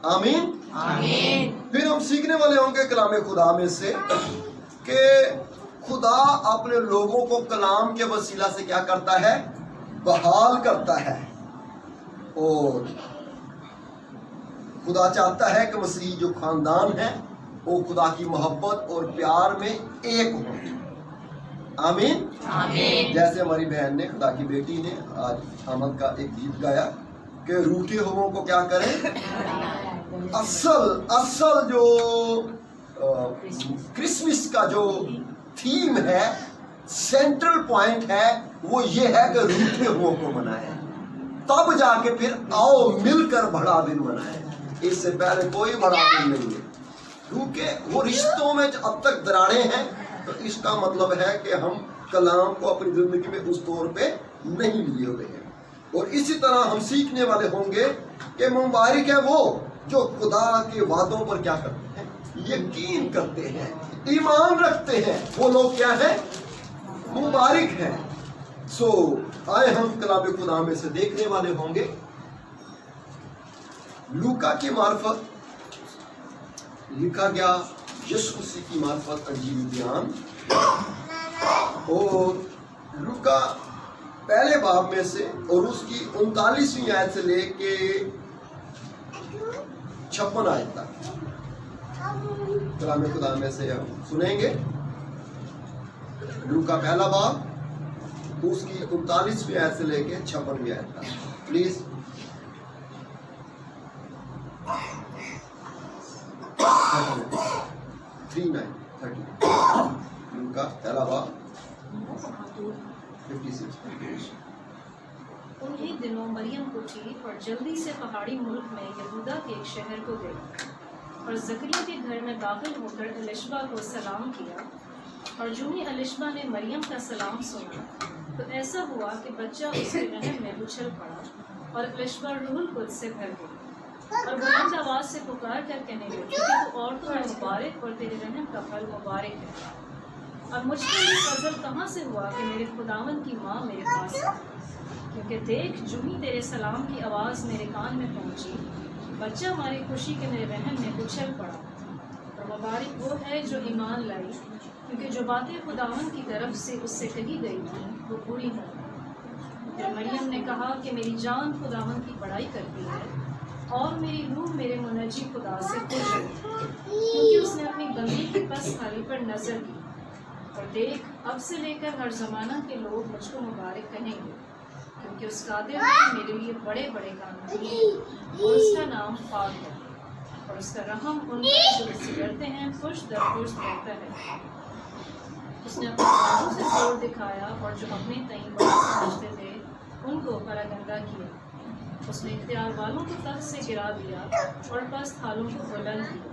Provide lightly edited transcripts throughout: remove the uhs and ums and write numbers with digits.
आमीन आमीन। फिर हम सीखने वाले होंगे कलाम खुदा में से कि खुदा अपने लोगों को कलाम के वसीला से क्या करता है, बहाल करता है। और खुदा चाहता है कि मसीही जो खानदान है वो खुदा की मोहब्बत और प्यार में एक हो। आमीन आमीन। जैसे हमारी बहन ने, खुदा की बेटी ने आज आमद का एक गीत गाया कि रूठे हुओं को क्या करें। असल जो क्रिसमस का जो थीम है, सेंट्रल पॉइंट है, वो ये है कि रूठे हुओं को मनाएं, तब जाके फिर आओ मिलकर बड़ा दिन मनाएं। इससे पहले कोई बड़ा दिन नहीं है, क्योंकि वो रिश्तों में अब तक दरारें हैं। तो इसका मतलब है कि हम कलाम को अपनी जिंदगी में उस तौर पे नहीं लिए हुए हैं। और इसी तरह हम सीखने वाले होंगे कि मुबारक है वो जो खुदा के वादों पर क्या करते हैं, यकीन करते हैं, ईमान रखते हैं, वो लोग क्या है, मुबारक हैं। सो आए हम कलाम खुदा में से देखने वाले होंगे लूका की मार्फत लिखा गया यीशु मसीह की मार्फत अंजील बयान। और लूका पहले बाब में से और उसकी 39वीं आयत से लेके 56 आयत तक कलाम खुदा में से हम सुनेंगे। लूका पहला बाब उसकी 39वीं आयत से लेके 56वीं आयत तक, प्लीज। लूका पहला बाब 56। उन्हीं दिनों मरियम उठी और जल्दी से पहाड़ी मुल्क में यहूदा के एक शहर को गई और जकरिया के घर में दाखिल होकर एलिशबा को सलाम किया। और जो ही एलिशबा ने मरियम का सलाम सुना तो ऐसा हुआ कि बच्चा उसके रहम में उछल पड़ा और एलिशबा रूहुल कुद्स से भर गई और बुलंद आवाज से पुकार कर कहने लगी कि तू औरतों में मुबारक और तेरे रहम का फल मुबारक है। और मुझ पर ये फजल कहाँ से हुआ कि मेरे खुदावन की माँ मेरे पास है, क्योंकि देख जो ही तेरे सलाम की आवाज़ मेरे कान में पहुँची, बच्चा हमारी खुशी के मेरे रहम में उछल पड़ा। और मुबारक वो है जो ईमान लाई, क्योंकि जो बातें खुदावन की तरफ से उससे कही गई थी वो पूरी हो। फिर मरियम ने कहा कि मेरी जान खुदावन की बड़ाई करती है और मेरी रूह मेरे मुनज्जी खुदा से खुश है, क्योंकि उसने अपनी बंदी की पस खाली पर नजर की। और देख अब से लेकर हर ज़माना के लोग मुझको मुबारक कहेंगे, क्योंकि उस कादिर ने मेरे लिए बड़े बड़े काम किए और उसका नाम पाक है। और उसका रहम उन पर जो उससे डरते हैं पुष्ट दर पुष्ट रहता है। उसने अपने बाजू से जोर दिखाया और जो अपने तईं बड़ा समझते थे उनको परागंदा किया। उसने इख्तियार वालों को तख्त से गिरा दिया और पस्त हालों को बुलंद किया।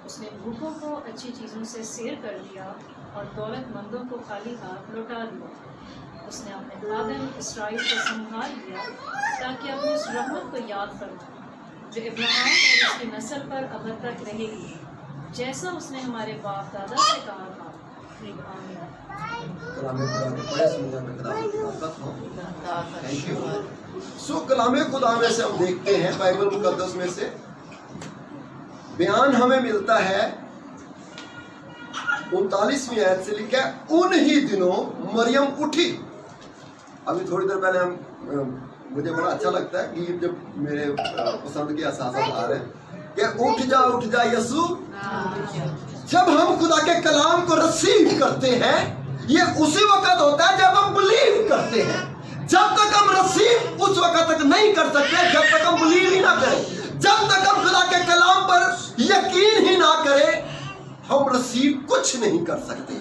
उसने भूखों को अच्छी चीज़ों से सैर कर दिया और दौलतमंदों को खाली हाथ लौटा दिया। उसने अपने खादिम इसराइल को संभाल लिया ताकि अपनी उस रहमत को याद फरमाए जो इब्राहिम और उसकी नस्ल पर अब तक रहेगी, जैसा उसने हमारे बाप दादा से कहा था। सो कलाम खुदा में से हम देखते हैं, बाइबल मुकद्दस में से बयान हमें मिलता है 39वीं आयत से लिखा है, उन ही दिनों मरियम उठी। अभी थोड़ी देर पहले मुझे बड़ा अच्छा लगता है कि जब मेरे पसंद के एहसास आ रहे हैं कि उठ जा यसु। जब हम खुदा के कलाम को रिसीव करते हैं, ये उसी वक्त होता है जब हम बिलीव करते हैं। जब तक हम रिसीव उस वक्त तक नहीं कर सकते जब तक हम बिलीव ही ना करें। जब तक हम खुदा के कलाम पर यकीन ही ना करें, हम रिसीव कुछ नहीं कर सकते।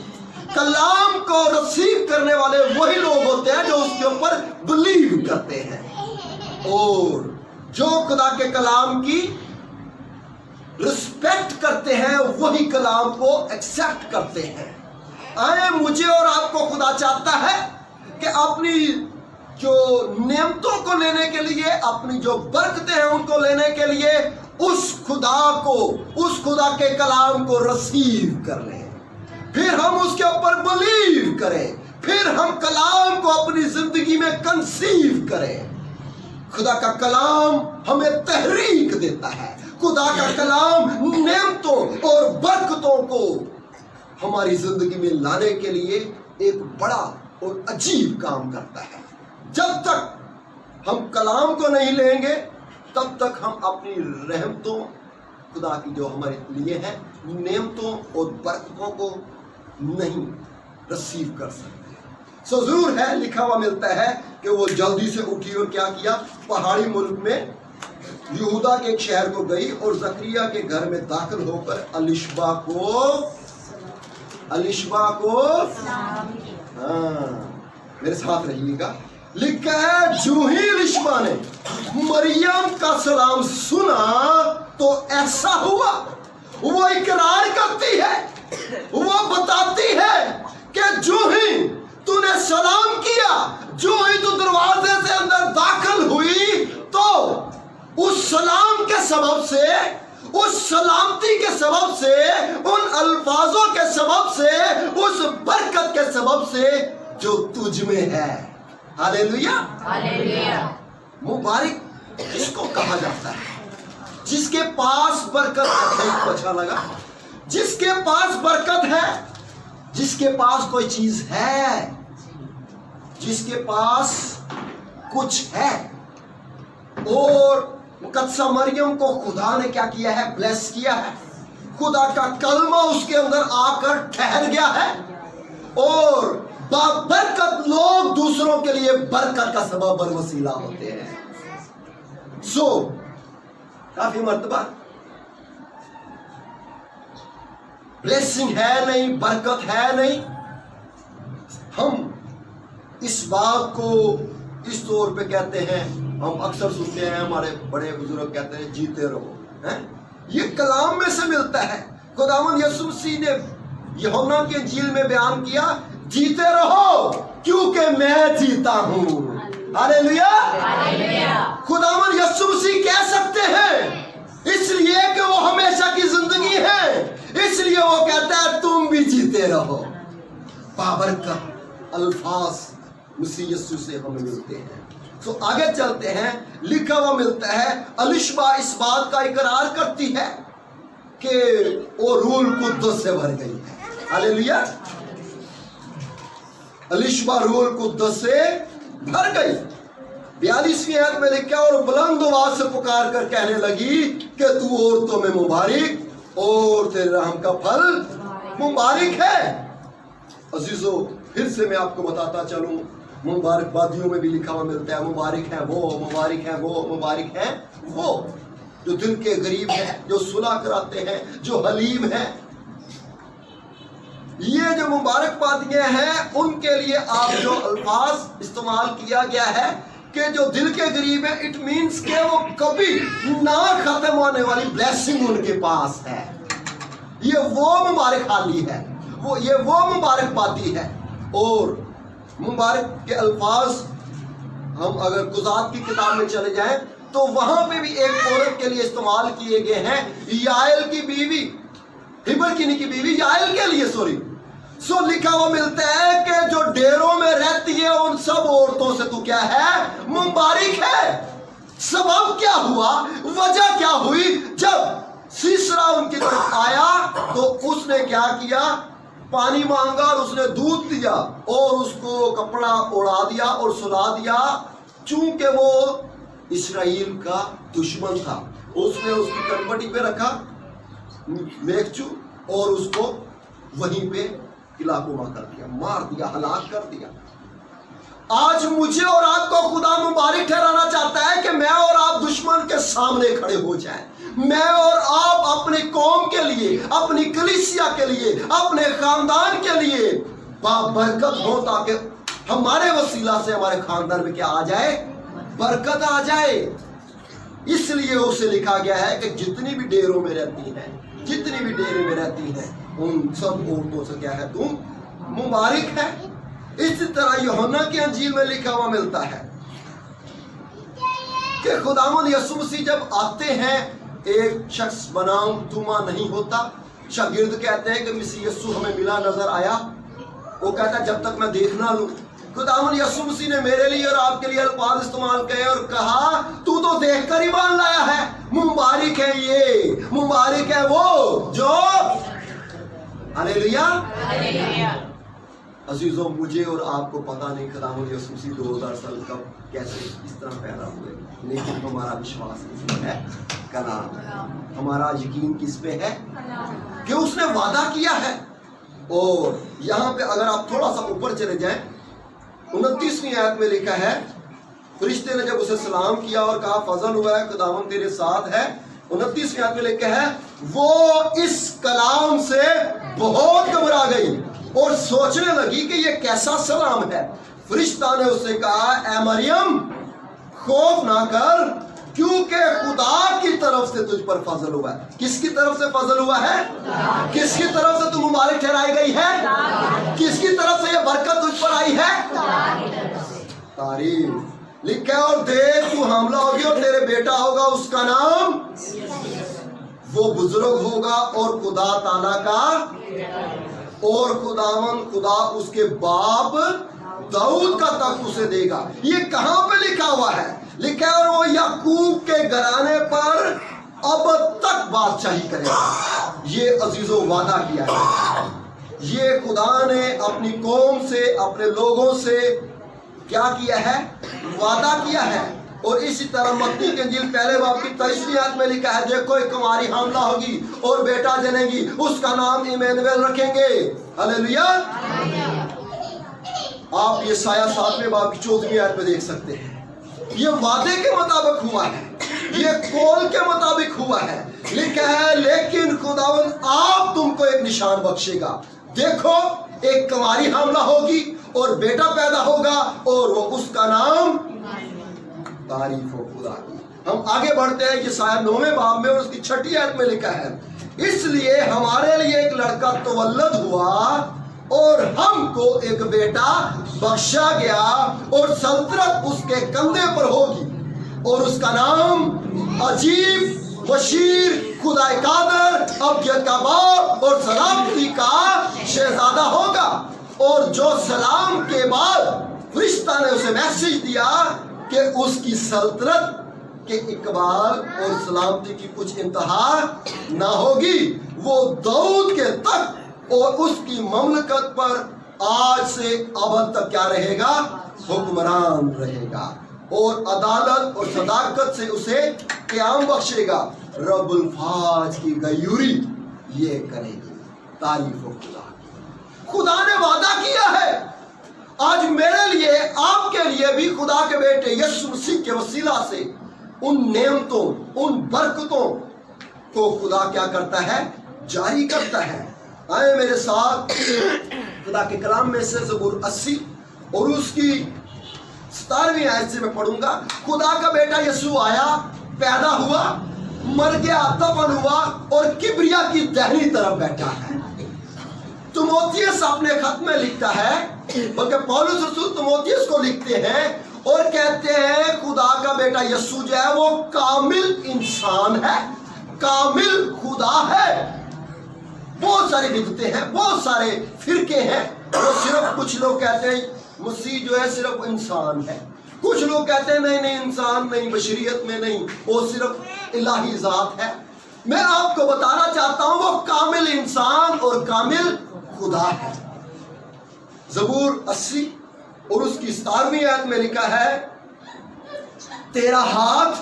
कलाम को रिसीव करने वाले वही लोग होते हैं जो उसके ऊपर बिलीव करते हैं, और जो खुदा के कलाम की रिस्पेक्ट करते हैं वही कलाम को एक्सेप्ट करते हैं। आए मुझे और आपको खुदा चाहता है कि अपनी जो नेमतों को लेने के लिए, अपनी जो बरकतें हैं उनको लेने के लिए उस खुदा के कलाम को रिसीव कर लें, फिर हम उसके ऊपर बिलीव करें, फिर हम कलाम को अपनी जिंदगी में कंसीव करें। खुदा का कलाम हमें तहरीक देता है। खुदा का कलाम नेमतों और बरकतों को हमारी जिंदगी में लाने के लिए एक बड़ा और अजीब काम करता है। जब तक हम कलाम को नहीं लेंगे तब तक हम अपनी रहमतों, खुदा की जो हमारे लिए है, नेमतों और बरकतों को नहीं रिसीव कर सकते। सो जरूर है, लिखा हुआ मिलता है कि वो जल्दी से उठी और क्या किया, पहाड़ी मुल्क में यहूदा के एक शहर को गई और जकरिया के घर में दाखिल होकर अलिशबा को हाँ, मेरे साथ रहिएगा। लिखा है, जो ही अलिशबा ने मरियम का सलाम सुना तो ऐसा हुआ, वो इकरार करती है, वो बताती है कि जो ही तूने सलाम किया, जो ही तू दरवाजे से अंदर दाखिल हुई, तो उस सलाम के सबब से, उस सलामती के सबब से, उन अल्फाजों के सबब से, उस बरकत के सबब से जो तुझ में है। Hallelujah, hallelujah. मुबारक किसको कहा जाता है? जिसके पास बरकत, अच्छा लगा, जिसके पास बरकत है, जिसके पास कोई चीज है, जिसके पास कुछ है। और मुकद्दसा मरियम को खुदा ने क्या किया है? ब्लेस किया है। खुदा का कलमा उसके अंदर आकर ठहर गया है और बरकत लोग दूसरों के लिए बरकत का सबब और वसीला होते हैं। सो काफी मर्तबा ब्लेसिंग है नहीं, बरकत है नहीं, हम इस बात को इस तौर पे कहते हैं, हम अक्सर सुनते हैं, हमारे बड़े बुजुर्ग कहते हैं जीते रहो, हैं? ये कलाम में से मिलता है। खुदावंद यीशु मसीह ने यूहन्ना की इंजील में बयान किया, जीते रहो क्योंकि मैं जीता हूं। Hallelujah, hallelujah. खुदावंद यीशु मसीह कह सकते हैं इसलिए कि वो हमेशा की जिंदगी है, इसलिए वो कहता है तुम भी जीते रहो। बाबरकत अल्फाज मसीह यीशु से हमें मिलते हैं। तो आगे चलते हैं, लिखा हुआ मिलता है, अलिशबा इस बात का इकरार करती है कि वो रूल कुद्दस से भर गई है। हालेलुया, अलिशबा रूल कुद्दस से भर गई। 42वीं आयत में लिखा, और बुलंद आवाज से पुकार कर कहने लगी कि तू औरतों में मुबारक और तेरे रहम का फल मुबारक है। अजीजों, फिर से मैं आपको बताता चलूं, मुबारकबादियों में भी लिखा हुआ मिलता है, मुबारक है वो, मुबारक है वो, मुबारक है वो जो दिल के गरीब है, जो सुलह कराते हैं, जो हलीम है। ये जो मुबारकबादियां हैं उनके लिए आप जो अल्फाज इस्तेमाल किया गया है कि जो दिल के गरीब है, इट मीन्स के वो कभी ना खत्म होने वाली ब्लेसिंग उनके पास है। ये वो मुबारक हाली है, ये वो मुबारकबादी है। और मुबारक के अल्फाज हम अगर गुज़ात की किताब में चले जाएं तो वहां पे भी एक औरत के लिए इस्तेमाल किए गए हैं, याएल की बीवी, हिबर की बीवी याएल के लिए, सो लिखा हुआ मिलता है कि जो डेरों में रहती है उन सब औरतों से तू क्या है? मुबारक है। सबब क्या हुआ, वजह क्या हुई? जब सीसरा उनकी तरफ आया तो उसने क्या किया? पानी मांगा और उसने दूध दिया और उसको कपड़ा उड़ा दिया और सुला दिया। चूंकि वो इस्राएल का दुश्मन था, उसने उसकी कनपटी पे रखा मेखचू और उसको वहीं पे किलाकुमा कर दिया, मार दिया, हलाक कर दिया। आज मुझे और आपको खुदा मुबारक ठहराना चाहता है कि मैं और आप दुश्मन के सामने खड़े हो जाएं। मैं और आप अपने कौम के लिए, अपनी कलीसिया के लिए, अपने खानदान के लिए बाबरकत हो, ताकि हमारे वसीला से हमारे खानदान में क्या आ जाए? बरकत आ जाए। इसलिए उसे लिखा गया है कि जितनी भी डेरों में रहती हैं, जितनी भी डेरे में रहती हैं, उन सब औरतों से क्या है? तुम मुबारक है। इसी तरह यूहन्ना की अंजील में लिखा हुआ मिलता है कि खुदावंद यीशु मसीह जब आते हैं, एक शख्स बनाम तुमा नहीं होता। शागिर्द कहते हैं कि मसीह यीशु हमें मिला, नजर आया। वो कहता है जब तक मैं देख ना लूं खुदावन यीशु मसीह ने मेरे लिए और आपके लिए अल्फाज इस्तेमाल किए और कहा तू तो देख कर ईमान लाया है, मुबारक है ये, मुबारक है वो जो, हालेलुया। अजीजों, मुझे और आपको पता नहीं खुदावन यीशु मसीह 2000 साल कब कैसे इस तरह पैदा हुए, लेकिन हमारा विश्वास किस पे है? कलाम। हमारा यकीन किस पे है? कि उसने वादा किया है। और यहाँ पे अगर आप थोड़ा सा ऊपर चले जाएं, 29वीं आयत में लिखा है, फरिश्ते ने जब उसे सलाम किया और कहा फजल हुआ है, खुदावन तेरे साथ है। 29वीं आयत में लिखा है वो इस कलाम से बहुत घबरा गई और सोचने लगी कि ये कैसा सलाम है। फरिश्ता ने उससे कहा ए मरियम खौफ ना कर, क्योंकि खुदा की तरफ से तुझ पर फजल हुआ है। किसकी तरफ से फजल हुआ है? किसकी तरफ से तू मुबारक ठहराई गई है? किसकी तरफ से ये बरकत तुझ पर आई है? तारीफ। लिखा है और देख तू हमला होगी और तेरे बेटा होगा, उसका नाम वो बुजुर्ग होगा और खुदा ताला का, और खुदावन खुदा उसके बाप दाऊद का तख्त उसे देगा। ये कहां पे लिखा हुआ है? लिखा है और वो याकूब के घराने पर अब तक बादशाही करेगा। ये अजीजों वादा किया है, ये खुदा ने अपनी कौम से, अपने लोगों से क्या किया है? वादा किया है। और इसी तरह मत्ती के इंजील पहले बाब की 23वीं आयत में लिखा है देखो एक कुमारी हामला होगी और बेटा जनेगी, उसका नाम इमैनुएल रखेंगे। हालेलुया। आप ये साया 7वें बाब की 14वीं आयत में देख सकते हैं। ये वादे के मुताबिक हुआ है, ये कौल के मुताबिक हुआ है। लिखा है लेकिन खुदावन आप तुमको एक निशान बख्शेगा, देखो एक कुमारी हामला होगी और बेटा पैदा होगा और वो उसका नाम, तारीफ हो खुदा की। हम आगे बढ़ते हैं कि साया 9वें बाब में और उसकी 6ठी आयत में लिखा है इसलिए हमारे लिए एक लड़का तवल्लद हुआ और हमको एक बेटा बख्शा गया और सल्तनत उसके कंधे पर होगी और उसका नाम अजीब, बशीर, खुदाए कादर, अबजद का बाप और सलामती का शहजादा होगा। और जो सलाम के बाद फरिश्ता ने उसे मैसेज दिया कि उसकी सल्तनत के इकबाल और सलामती की कुछ इंतहा ना होगी, वो दाऊद के तख्त और उसकी ममलकत पर आज से अब तक क्या रहेगा? हुक्मरान रहेगा और अदालत और सदाकत से उसे क़याम बख्शेगा। रब्बुल फाज की गयूरी ये करेगी। तारीफ हो खुदा। खुदा ने वादा किया है, आज मेरे लिए आपके लिए भी खुदा के बेटे यीशु मसीह के वसीला से उन नेमतों, उन बरकतों को खुदा क्या करता है? जारी करता है। आए मेरे साथ खुदा के कलाम में से ज़बूर 80 और उसकी 17वीं आयत से मैं पढ़ूंगा। खुदा का बेटा यीशु आया, पैदा हुआ, मर गया, दफन हुआ और किबरिया की दाहिनी तरफ बैठा है। तिमोथियस अपने खत में लिखता है, बल्कि पौलुस रसूल तिमोथियस को लिखते हैं और कहते हैं खुदा का बेटा यीशु जो है वो कामिल इंसान है, कामिल खुदा है। बहुत सारी बिदतें हैं, बहुत सारे फिरके हैं। वो सिर्फ कुछ लोग कहते हैं मसीह जो है सिर्फ इंसान है, कुछ लोग कहते हैं नहीं नहीं इंसान नहीं, बशरियत में नहीं, वो सिर्फ इलाही जात है। मैं आपको बताना चाहता हूं वो कामिल इंसान और कामिल खुदा है। ज़बूर 80 और उसकी 17वीं आयत में लिखा है तेरा हाथ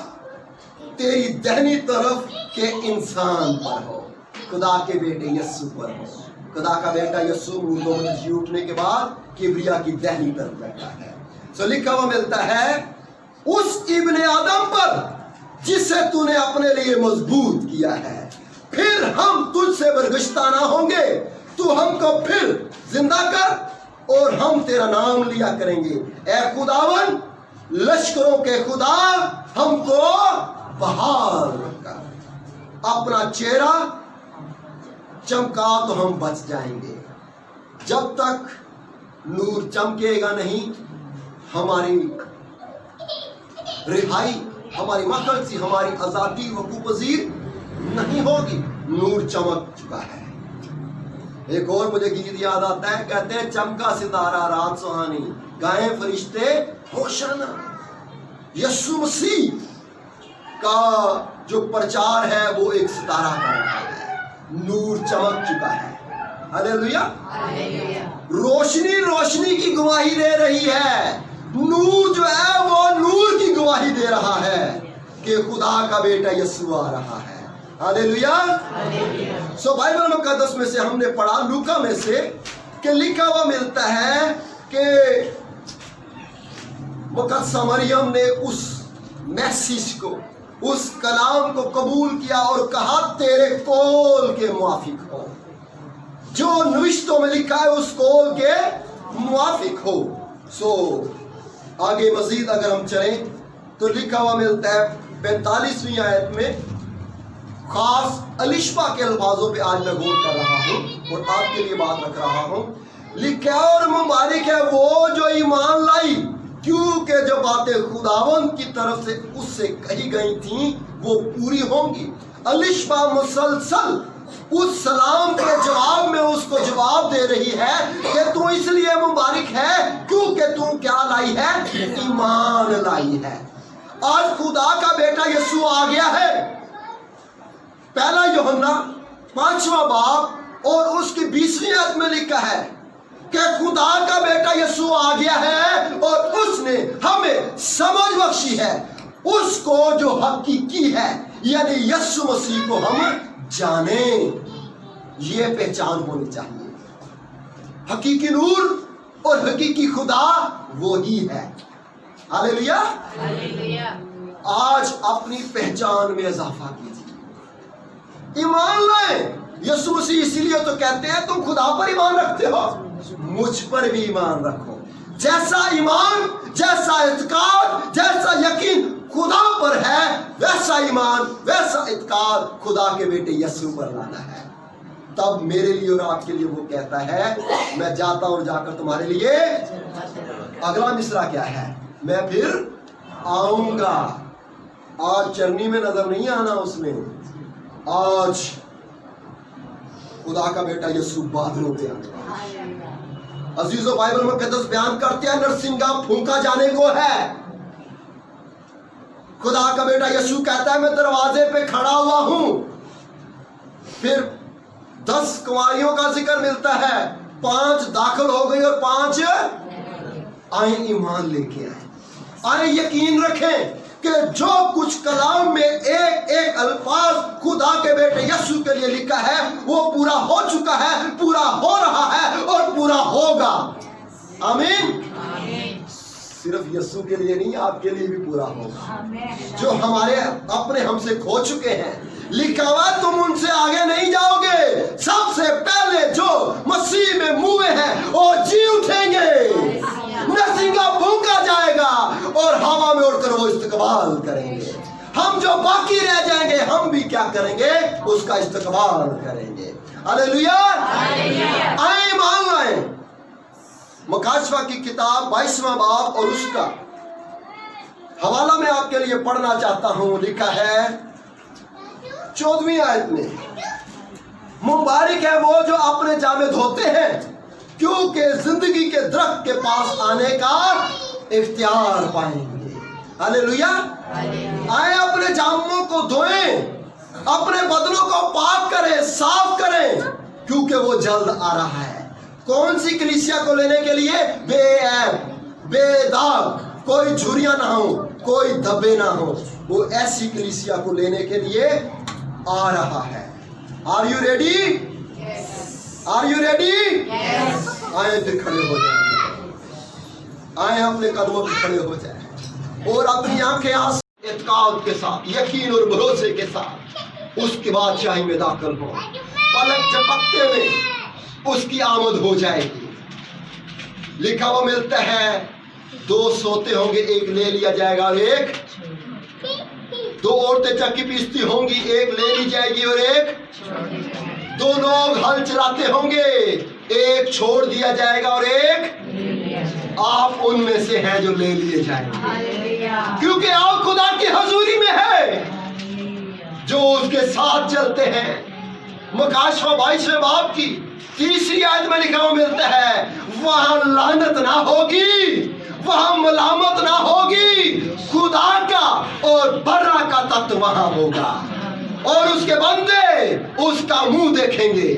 तेरी दाहिनी तरफ के इंसान पर हो, खुदा के बेटे यीशु पर हो। खुदा का बेटा यीशु मुर्दों में जी उठने के बाद किबरिया की दाहिनी तरफ बैठा है। सो लिखा हुआ मिलता है उस इब्ने आदम पर जिसे तूने अपने लिए मजबूत किया है, फिर हम तुझसे बरगश्ता ना होंगे, तू हमको फिर जिंदा कर और हम तेरा नाम लिया करेंगे। ए खुदावन लश्करों के खुदा, हमको बहाल रखकर अपना चेहरा चमका तो हम बच जाएंगे। जब तक नूर चमकेगा नहीं, हमारी रिहाई, हमारी मखलसी, हमारी आजादी वकूफ पजीर नहीं होगी। नूर चमक चुका है। एक और मुझे गीत याद आता है, कहते हैं चमका सितारा रात सुहानी, गाए फरिश्ते होशाना। यीशु मसीह का जो प्रचार है वो एक सितारा कर रहा है, नूर चमक चुका है। हालेलुया। रोशनी रोशनी की गवाही दे रही है, नूर जो है वो नूर की गवाही दे रहा है कि खुदा का बेटा यीशु आ रहा है। हालेलुया। सो बाइबल मुकद्दस में से हमने पढ़ा, लूका में से, कि लिखा हुआ मिलता है कि मुकद्दसा मरियम ने उस मैसेज को, उस कलाम को कबूल किया और कहा तेरे कौल के मुआफिक हो, जो नविश्तों में लिखा है उस कौल के मुआफिक हो। सो आगे मजीद अगर हम चलें तो लिखा हुआ मिलता है 45वीं आयत में, खास अलिशबा के अल्फाजों पे आज मैं गौर कर रहा हूँ और आपके लिए बात रख रहा हूँ। लिखा और मुबारक है वो जो ईमान लाई, क्योंकि जो बातें खुदावंद की तरफ से उससे कही गई थी वो पूरी होंगी। अलिशबा मुसलसल उस सलाम के जवाब में उसको जवाब दे रही है कि तू इसलिए मुबारक है क्योंकि तू क्या लाई है, ईमान लाई है। आज खुदा का बेटा यीशु आ गया है। पहला यूहन्ना 5वां बाब और उसकी 20वीं आयत में लिखा है कि खुदा का बेटा यीशु आ गया है और उसने हमें समझ बख्शी है उसको जो हकीकी है, यानी यीशु मसीह को हम जाने। ये पहचान होनी चाहिए, हकीकी नूर और हकीकी खुदा वो ही है। हालेलुया। आज अपनी पहचान में इजाफा कीजिए, ईमान लाए। यीशु मसीह इसीलिए तो कहते हैं तुम खुदा पर ईमान रखते हो, मुझ पर भी ईमान रखो। जैसा ईमान, जैसा इत्काद, जैसा यकीन खुदा पर है, वैसा ईमान, वैसा इत्काद खुदा के बेटे यीशु पर लाना है। तब मेरे लिए और आपके लिए वो कहता है मैं जाता हूं जाकर तुम्हारे लिए। अगला मिसरा क्या है, मैं फिर आऊंगा। आज चरनी में नजर नहीं आना उसने, आज खुदा का बेटा यीशु बादलों पे आएगा। अजीजों, बाइबल मुकद्दस बयान करते हैं नरसिंगा फूंका जाने को है। खुदा का बेटा यीशु कहता है मैं दरवाजे पे खड़ा हुआ हूं। फिर 10 कुंवारियों का जिक्र मिलता है, 5 दाखिल हो गई और 5 आए ईमान लेके आए यकीन रखें कि जो कुछ कलाम में एक एक अल्फाज खुदा के बेटे यीशु के लिए लिखा है वो पूरा हो चुका है, पूरा हो रहा है और पूरा होगा। आमीन। सिर्फ यीशु के लिए नहीं, आपके लिए भी पूरा होगा। जो हमारे अपने हमसे खो चुके हैं, लिखा हुआ तुम उनसे आगे नहीं जाओगे, सबसे पहले जो मसीह में मुए हैं वो जी उठेंगे, नरसिंगा फूंका जाएगा और हवा में उड़कर वो इस्तकबाल करेंगे। हम जो बाकी रह जाएंगे हम भी क्या करेंगे, उसका इस्तकबाल करेंगे। हालेलुया। आए मान लाए। मुकाशवा की किताब 22वां बाब और उसका हवाला मैं आपके लिए पढ़ना चाहता हूं। लिखा है 14वीं आयत में, मुबारक है वो जो अपने जामे धोते हैं क्योंकि जिंदगी के दरख्त के पास आने का इख्तियार पाएंगे। हालेलुया। आए अपने जामों को धोएं, अपने बदनों को पाक करें, साफ करें, क्योंकि वो जल्द आ रहा है। कौन सी कलीसिया को लेने के लिए? बेऐब, बेदाग, कोई झुर्रियां ना हो, कोई धब्बे ना हो, वो ऐसी कलीसिया को लेने के लिए आ रहा है। Are you ready? Are you ready? आए फिर खड़े हो जाए, आए अपने कदमों पर खड़े हो जाए और अपनी आंखें इत्काद के साथ, यकीन और भरोसे के साथ उसकी बादशाही में दाखिल हो। पलक झपकते में उसकी आमद हो जाएगी। लिखा हुआ मिलता है 2 सोते होंगे, एक ले लिया जाएगा और एक, 2 औरतें चक्की पीसती होंगी, एक ले ली जाएगी और एक, 2 लोग हल चलाते होंगे, एक छोड़ दिया जाएगा और एक आप उनमें से हैं जो ले लिए जाएंगे, क्योंकि आप खुदा की हजूरी में है। जो उसके साथ चलते हैं मुकाशवा 22वें बाब की 3री आयत में लिखा हुआ मिलता है, वहां लानत ना होगी, वहां मलामत ना होगी, खुदा का और बर्रा का तख्त वहां होगा और उसके बंदे उसका मुंह देखेंगे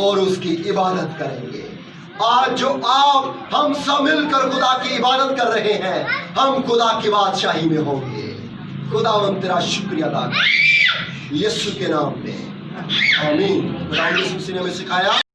और उसकी इबादत करेंगे। आज जो आप हम सब मिलकर खुदा की इबादत कर रहे हैं, हम खुदा की बादशाही में होंगे। खुदावंद तेरा शुक्रिया अदा करते हैं यीशु के नाम में, आमीन। खुदा यीशु ने हमें सिखाया